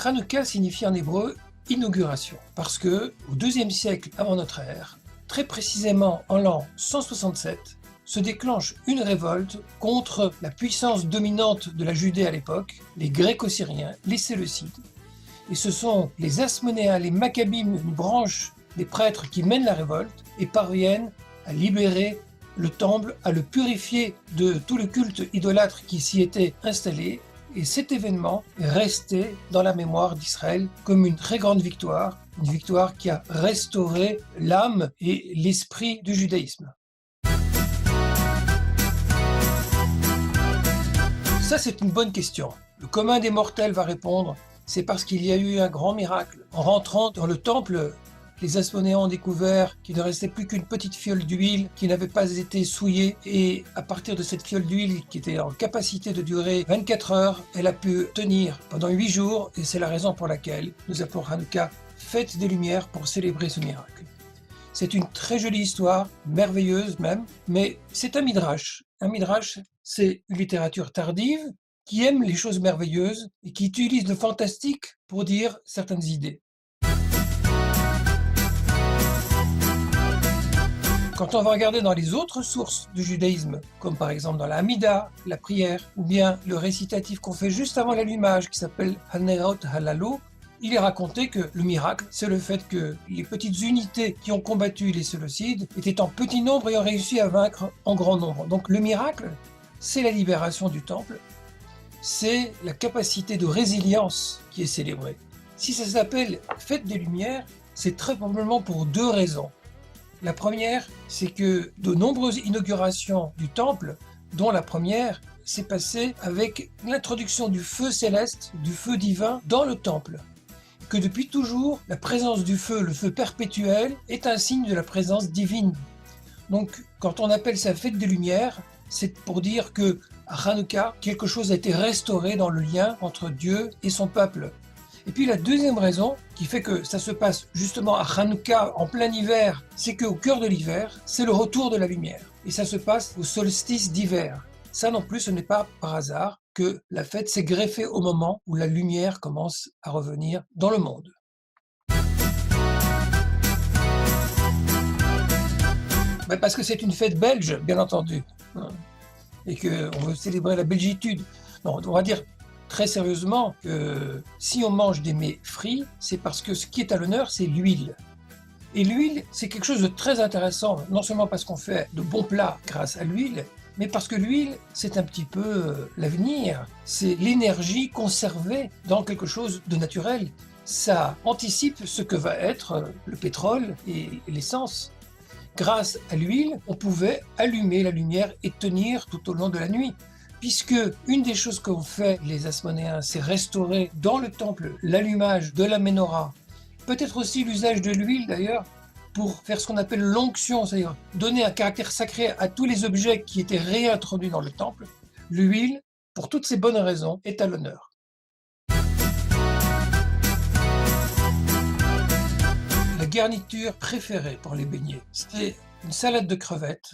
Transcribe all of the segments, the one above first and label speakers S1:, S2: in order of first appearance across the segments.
S1: Hanouka signifie en hébreu inauguration, parce que au IIe siècle avant notre ère, très précisément en l'an 167, se déclenche une révolte contre la puissance dominante de la Judée à l'époque, les Gréco-Syriens, les Séleucides. Et ce sont les Asmonéens, les Maccabim, une branche des prêtres qui mènent la révolte et parviennent à libérer le temple, à le purifier de tout le culte idolâtre qui s'y était installé. Et cet événement est resté dans la mémoire d'Israël comme une très grande victoire, une victoire qui a restauré l'âme et l'esprit du judaïsme. Ça, c'est une bonne question. Le commun des mortels va répondre, c'est parce qu'il y a eu un grand miracle. En rentrant dans le temple, les Asmonéens ont découvert qu'il ne restait plus qu'une petite fiole d'huile qui n'avait pas été souillée, et à partir de cette fiole d'huile qui était en capacité de durer 24 heures, elle a pu tenir pendant 8 jours, et c'est la raison pour laquelle nous appelons Hanouka Fête des Lumières pour célébrer ce miracle. C'est une très jolie histoire, merveilleuse même, mais c'est un midrash. Un midrash, c'est une littérature tardive qui aime les choses merveilleuses et qui utilise le fantastique pour dire certaines idées. Quand on va regarder dans les autres sources du judaïsme, comme par exemple dans la Hamida, la prière, ou bien le récitatif qu'on fait juste avant l'allumage qui s'appelle Hanerot Halalu, il est raconté que le miracle, c'est le fait que les petites unités qui ont combattu les Séleucides étaient en petit nombre et ont réussi à vaincre en grand nombre. Donc le miracle, c'est la libération du temple, c'est la capacité de résilience qui est célébrée. Si ça s'appelle Fête des Lumières, c'est très probablement pour deux raisons. La première, c'est que de nombreuses inaugurations du temple, dont la première, s'est passée avec l'introduction du feu céleste, du feu divin, dans le temple. Que depuis toujours, la présence du feu, le feu perpétuel, est un signe de la présence divine. Donc, quand on appelle ça Fête des Lumières, c'est pour dire que à Hanouka, quelque chose a été restauré dans le lien entre Dieu et son peuple. Et puis la deuxième raison qui fait que ça se passe justement à Hanouka en plein hiver, c'est qu'au cœur de l'hiver, c'est le retour de la lumière. Et ça se passe au solstice d'hiver. Ça non plus, ce n'est pas par hasard que la fête s'est greffée au moment où la lumière commence à revenir dans le monde. Parce que c'est une fête belge, bien entendu, et qu'on veut célébrer la belgitude. Non, on va dire très sérieusement que si on mange des mets frits, c'est parce que ce qui est à l'honneur, c'est l'huile. Et l'huile, c'est quelque chose de très intéressant, non seulement parce qu'on fait de bons plats grâce à l'huile, mais parce que l'huile, c'est un petit peu l'avenir. C'est l'énergie conservée dans quelque chose de naturel. Ça anticipe ce que va être le pétrole et l'essence. Grâce à l'huile, on pouvait allumer la lumière et tenir tout au long de la nuit. Puisque une des choses qu'ont fait les Asmonéens, c'est restaurer dans le temple l'allumage de la menorah, peut-être aussi l'usage de l'huile d'ailleurs, pour faire ce qu'on appelle l'onction, c'est-à-dire donner un caractère sacré à tous les objets qui étaient réintroduits dans le temple. L'huile, pour toutes ces bonnes raisons, est à l'honneur. La garniture préférée pour les beignets, c'est une salade de crevettes.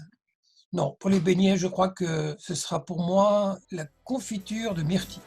S1: Non, pour les beignets, je crois que ce sera pour moi la confiture de myrtille.